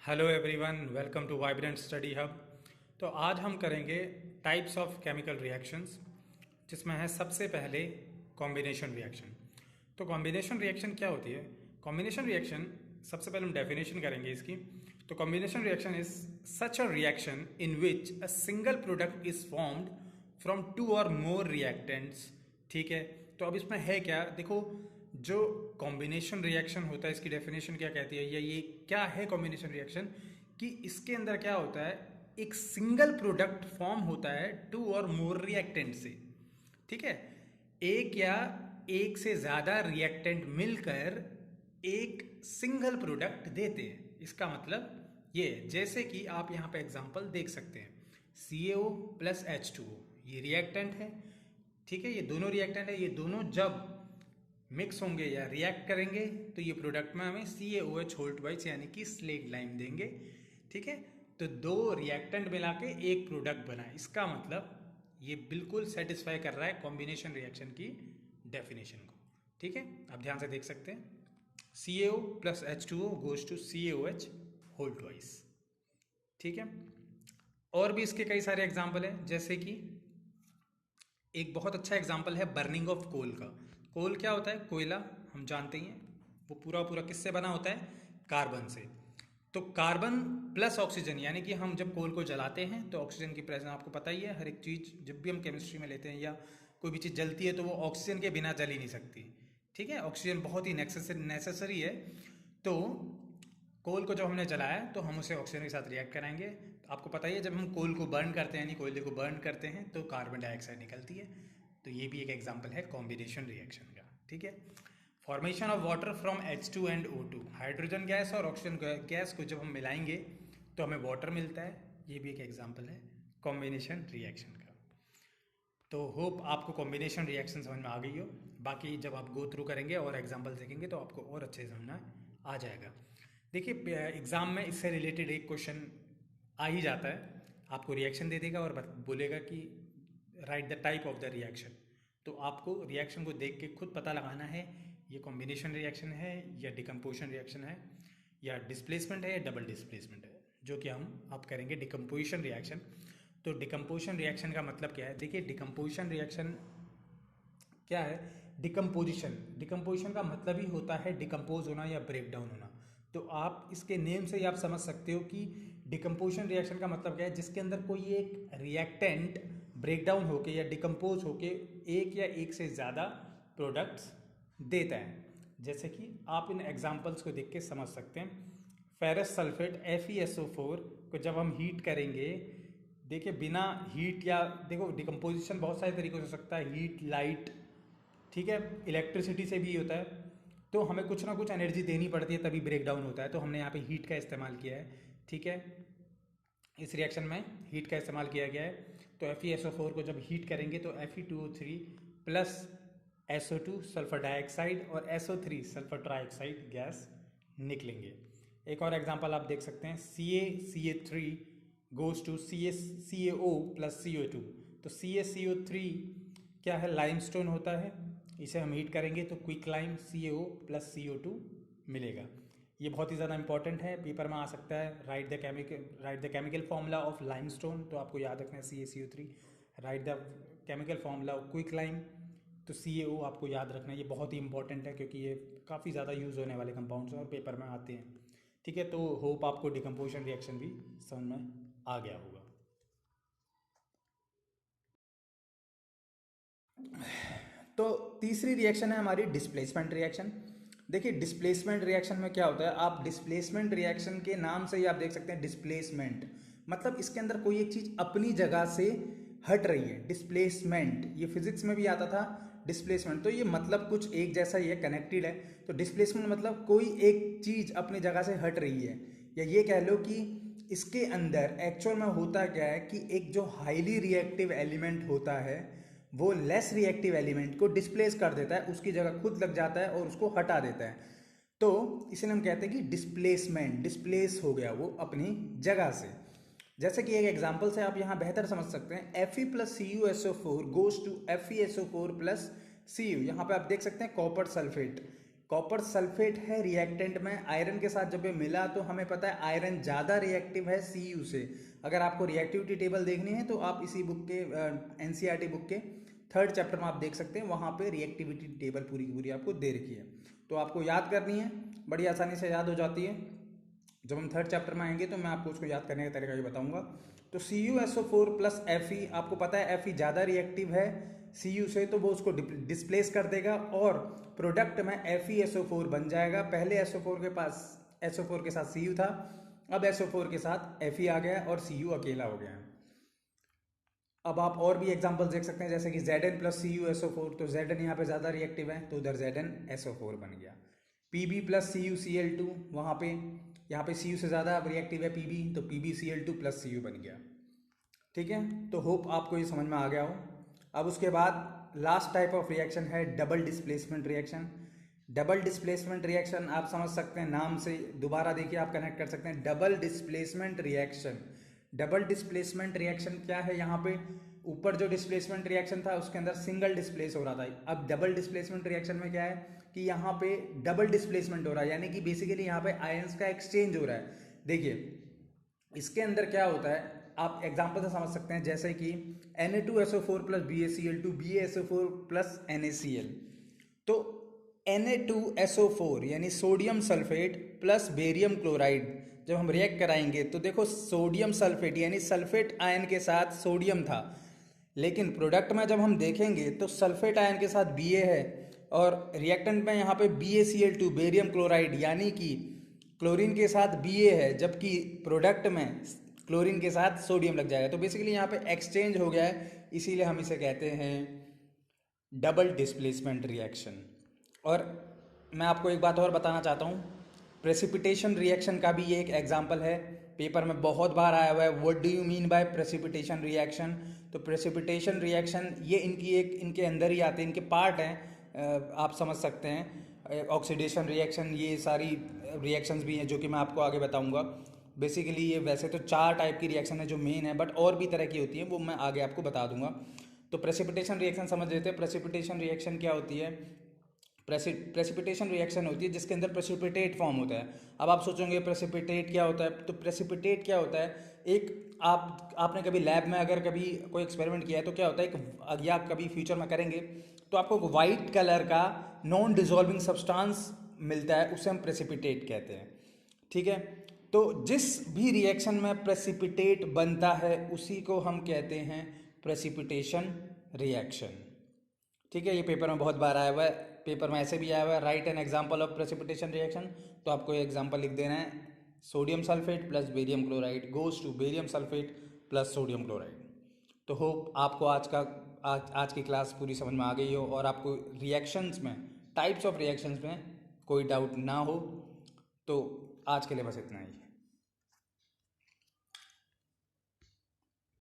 Hello everyone, welcome to vibrant study hub. तो आज हम करेंगे टाइप्स ऑफ केमिकल रिएक्शंस, जिसमें है सबसे पहले कॉम्बिनेशन रिएक्शन। तो कॉम्बिनेशन रिएक्शन क्या होती है? कॉम्बिनेशन रिएक्शन सबसे पहले हम डेफिनेशन करेंगे इसकी। तो combination reaction is such a reaction in which a single product is formed from two और मोर रिएक्टेंट्स। ठीक है, तो अब इसमें है क्या, देखो, जो कॉम्बिनेशन रिएक्शन होता है इसकी डेफिनेशन क्या कहती है, या ये क्या है कॉम्बिनेशन रिएक्शन, कि इसके अंदर क्या होता है, एक सिंगल प्रोडक्ट फॉर्म होता है टू और मोर रिएक्टेंट से। ठीक है, एक या एक से ज्यादा रिएक्टेंट मिलकर एक सिंगल प्रोडक्ट देते हैं। इसका मतलब ये है, जैसे कि आप यहाँ पे एग्जांपल देख सकते हैं, CaO प्लस H2O ये रिएक्टेंट है। ठीक है, ये दोनों रिएक्टेंट है, ये दोनों जब मिक्स होंगे या रिएक्ट करेंगे तो ये प्रोडक्ट में हमें CaOH होल ट्वाइस यानी कि स्लेट लाइम देंगे। ठीक है, तो दो रिएक्टेंट मिला के एक प्रोडक्ट बना, इसका मतलब ये बिल्कुल सेटिस्फाई कर रहा है कॉम्बिनेशन रिएक्शन की डेफिनेशन को। ठीक है, आप ध्यान से देख सकते हैं, CaO plus H2O goes to CaOH whole twice. ठीक है, और भी इसके कई सारे एग्जाम्पल हैं, जैसे कि एक बहुत अच्छा एग्जाम्पल है बर्निंग ऑफ कोल का। कोल क्या होता है? कोयला, हम जानते ही हैं, वो पूरा पूरा किससे बना होता है? कार्बन से। तो कार्बन प्लस ऑक्सीजन, यानी कि हम जब कोल को जलाते हैं तो ऑक्सीजन की प्रेजेंस आपको पता ही है, हर एक चीज़ जब भी हम केमिस्ट्री में लेते हैं या कोई भी चीज़ जलती है तो वो ऑक्सीजन के बिना जल ही नहीं सकती। ठीक है, ऑक्सीजन बहुत ही नेसेसरी है। तो कोल को जब हमने जलाया तो हम उसे ऑक्सीजन के साथ रिएक्ट कराएंगे। तो आपको पता ही है, जब हम कोल को बर्न करते हैं यानी कोयले को बर्न करते हैं तो कार्बन डाइऑक्साइड निकलती है। तो ये भी एक एग्जांपल है कॉम्बिनेशन रिएक्शन का। ठीक है, formation of water from H2 and O2, hydrogen gas और ऑक्सीजन गैस को जब हम मिलाएंगे तो हमें वाटर मिलता है। ये भी एक एग्जाम्पल है कॉम्बिनेशन रिएक्शन का। तो होप आपको कॉम्बिनेशन रिएक्शन समझ में आ गई हो। बाकी जब आप गो थ्रू करेंगे और एग्जाम्पल देखेंगे तो आपको और अच्छे से समझना आ जाएगा। देखिए, एग्ज़ाम में इससे रिलेटेड एक क्वेश्चन आ ही जाता है, आपको रिएक्शन दे देगा और बोलेगा कि right the type of the reaction. तो आपको रिएक्शन को देख के खुद पता लगाना है, ये कॉम्बिनेशन रिएक्शन है या डिकम्पोजिशन रिएक्शन है या डिस्प्लेसमेंट है या डबल डिस्प्लेसमेंट है, जो कि हम अब करेंगे डिकम्पोजिशन रिएक्शन। तो डिकम्पोजिशन रिएक्शन का मतलब क्या है? देखिए, डिकम्पोजिशन रिएक्शन क्या है? डिकम्पोजिशन, डिकम्पोजिशन का मतलब ही होता है डिकम्पोज होना या ब्रेक डाउन होना। तो आप इसके नेम से ही आप समझ सकते हो कि डिकम्पोजिशन रिएक्शन का मतलब क्या है, जिसके अंदर कोई एक रिएक्टेंट ब्रेक डाउन होके या डिकम्पोज होके एक या एक से ज़्यादा प्रोडक्ट्स देता है। जैसे कि आप इन एग्जांपल्स को देख के समझ सकते हैं। फेरस सल्फेट FeSO4 को जब हम हीट करेंगे, देखिए बिना हीट, या देखो डिकम्पोजिशन बहुत सारे तरीकों से हो सकता है, हीट, लाइट, ठीक है, इलेक्ट्रिसिटी से भी होता है। तो हमें कुछ ना कुछ एनर्जी देनी पड़ती है तभी ब्रेक डाउन होता है, तो हमने यहाँ पे हीट का इस्तेमाल किया है। ठीक है, इस रिएक्शन में हीट का इस्तेमाल किया गया है। तो FeSO4 को जब हीट करेंगे तो Fe2O3 plus SO2 sulphur dioxide और SO3 सल्फर ट्राइऑक्साइड गैस निकलेंगे। एक और एग्जांपल आप देख सकते हैं, CaCa3 goes to CaO plus CO2। तो CaCO3 क्या है? लाइमस्टोन होता है, इसे हम हीट करेंगे तो quick lime CaO plus CO2 मिलेगा। ये बहुत ही ज़्यादा इंपॉर्टेंट है, पेपर में आ सकता है। Right the chemical formula of limestone, तो आपको याद रखना है CaCO3। Right the chemical formula of quick lime, तो CaO आपको याद रखना है। ये बहुत ही इंपॉर्टेंट है क्योंकि ये काफ़ी ज़्यादा यूज़ होने वाले कंपाउंड्स हैं और पेपर में आते हैं। ठीक है, तो होप आपको डिकम्पोजिशन रिएक्शन भी समझ में आ गया होगा। तो तीसरी रिएक्शन है हमारी डिस्प्लेसमेंट रिएक्शन। देखिए, डिस्प्लेसमेंट रिएक्शन में क्या होता है, आप डिस्प्लेसमेंट रिएक्शन के नाम से ही आप देख सकते हैं, डिस्प्लेसमेंट मतलब इसके अंदर कोई एक चीज अपनी जगह से हट रही है। डिस्प्लेसमेंट ये फिजिक्स में भी आता था, डिस्प्लेसमेंट, तो ये मतलब कुछ एक जैसा ही है, कनेक्टेड है। तो डिस्प्लेसमेंट मतलब कोई एक चीज अपनी जगह से हट रही है, या ये कह लो कि इसके अंदर एक्चुअल में होता क्या है कि एक जो हाईली रिएक्टिव एलिमेंट होता है वो लेस रिएक्टिव एलिमेंट को डिस्प्लेस कर देता है, उसकी जगह खुद लग जाता है और उसको हटा देता है। तो इसीलिए हम कहते हैं कि डिस्प्लेसमेंट, डिस्प्लेस हो गया वो अपनी जगह से। जैसे कि एक एग्जांपल से आप यहां बेहतर समझ सकते हैं, Fe plus CuSO4 goes to FeSO4 plus Cu। यहां पे आप देख सकते हैं कॉपर सल्फेट, कॉपर सल्फेट है रिएक्टेंट में, आयरन के साथ जब ये मिला तो हमें पता है आयरन ज़्यादा रिएक्टिव है Cu से। अगर आपको रिएक्टिविटी टेबल देखनी है तो आप इसी बुक के NCERT बुक के 3rd चैप्टर में आप देख सकते हैं, वहाँ पे रिएक्टिविटी टेबल पूरी की पूरी आपको दे रखी है। तो आपको याद करनी है, बड़ी आसानी से याद हो जाती है। जब हम 3rd चैप्टर में आएंगे तो मैं आपको उसको याद करने का तरीका भी बताऊंगा। तो CuSO4 प्लस Fe, आपको पता है Fe ज़्यादा रिएक्टिव है Cu से, तो वो उसको डिस्प्लेस कर देगा और प्रोडक्ट में FeSO4 बन जाएगा। पहले SO4 के पास SO4 के साथ Cu था, अब SO4 के साथ Fe आ गया और Cu अकेला हो गया। अब आप और भी एग्जांपल देख सकते हैं, जैसे कि Zn प्लस CuSO4, तो Zn यहाँ पे ज़्यादा रिएक्टिव है तो उधर ZnSO4 बन गया। Pb प्लस CuCl2, वहाँ पे यहाँ पे Cu से ज़्यादा रिएक्टिव है Pb, तो PbCl2 प्लस Cu बन गया। ठीक है, तो होप आपको ये समझ में आ गया हो। अब उसके बाद लास्ट टाइप ऑफ रिएक्शन है double displacement reaction. Double displacement reaction आप समझ सकते हैं, नाम से दोबारा देखिए आप कनेक्ट कर सकते हैं। Double displacement reaction, double displacement reaction क्या है? यहाँ पे ऊपर जो डिस्प्लेसमेंट रिएक्शन था उसके अंदर सिंगल डिस्प्लेस हो रहा था। अब डबल डिस्प्लेसमेंट रिएक्शन में क्या है कि यहाँ पे डबल डिस्प्लेसमेंट हो रहा है, यानी कि बेसिकली यहाँ पे आयंस का एक्सचेंज हो रहा है। देखिए इसके अंदर क्या होता है, आप एग्जांपल से समझ सकते हैं, जैसे कि Na2SO4 plus BaCl2, BaSO4 plus NaCl। तो Na2SO4 यानी sodium sulphate plus barium chloride जब हम रिएक्ट कराएंगे तो देखो सोडियम सल्फेट यानी सल्फेट आयन के साथ सोडियम था, लेकिन प्रोडक्ट में जब हम देखेंगे तो सल्फेट आयन के साथ Ba है और रिएक्टेंट में यहाँ पे BaCl2 बेरियम क्लोराइड यानी कि क्लोरीन के साथ Ba है, जबकि प्रोडक्ट में क्लोरीन के साथ सोडियम लग जाएगा। तो बेसिकली यहाँ पे एक्सचेंज हो गया है, इसीलिए हम इसे कहते हैं डबल डिस्प्लेसमेंट रिएक्शन। और मैं आपको एक बात और बताना चाहता हूँ, प्रेसिपिटेशन रिएक्शन का भी ये एक एग्जाम्पल है, पेपर में बहुत बार आया हुआ है। What do you mean by precipitation reaction? तो प्रेसिपिटेशन रिएक्शन ये इनके अंदर ही आते हैं, इनके पार्ट हैं, आप समझ सकते हैं। ऑक्सीडेशन रिएक्शन, ये सारी रिएक्शंस भी हैं जो कि मैं आपको आगे बताऊंगा। बेसिकली ये वैसे तो 4 टाइप की रिएक्शन है जो मेन है, बट और भी तरह की होती है, वो मैं आगे आपको बता दूंगा। तो प्रेसिपिटेशन रिएक्शन समझ लेते हैं। प्रेसिपिटेशन रिएक्शन क्या होती है? प्रेसिपिटेशन रिएक्शन होती है जिसके अंदर प्रेसिपिटेट फॉर्म होता है। अब आप सोचोगे प्रेसिपिटेट क्या होता है? तो प्रेसिपिटेट क्या होता है, एक आपने कभी लैब में अगर कभी कोई एक्सपेरिमेंट किया है तो क्या होता है, या कभी फ्यूचर में करेंगे तो आपको वाइट कलर का नॉन डिजॉल्विंग सब्सटेंस मिलता है, उसे हम प्रेसिपिटेट कहते हैं। ठीक है, तो जिस भी रिएक्शन में प्रेसिपिटेट बनता है उसी को हम कहते हैं प्रेसिपिटेशन रिएक्शन। ठीक है, ये पेपर में बहुत बार आया हुआ है, पेपर में ऐसे भी आया हुआ है, right an example of precipitation reaction. तो आपको एग्जांपल लिख देना है, sodium sulphate plus barium chloride goes to barium sulphate plus sodium chloride. तो होप आपको आज की क्लास पूरी समझ में आ गई हो और आपको रिएक्शंस में, टाइप्स ऑफ रिएक्शंस में कोई डाउट ना हो। तो आज के लिए बस इतना ही।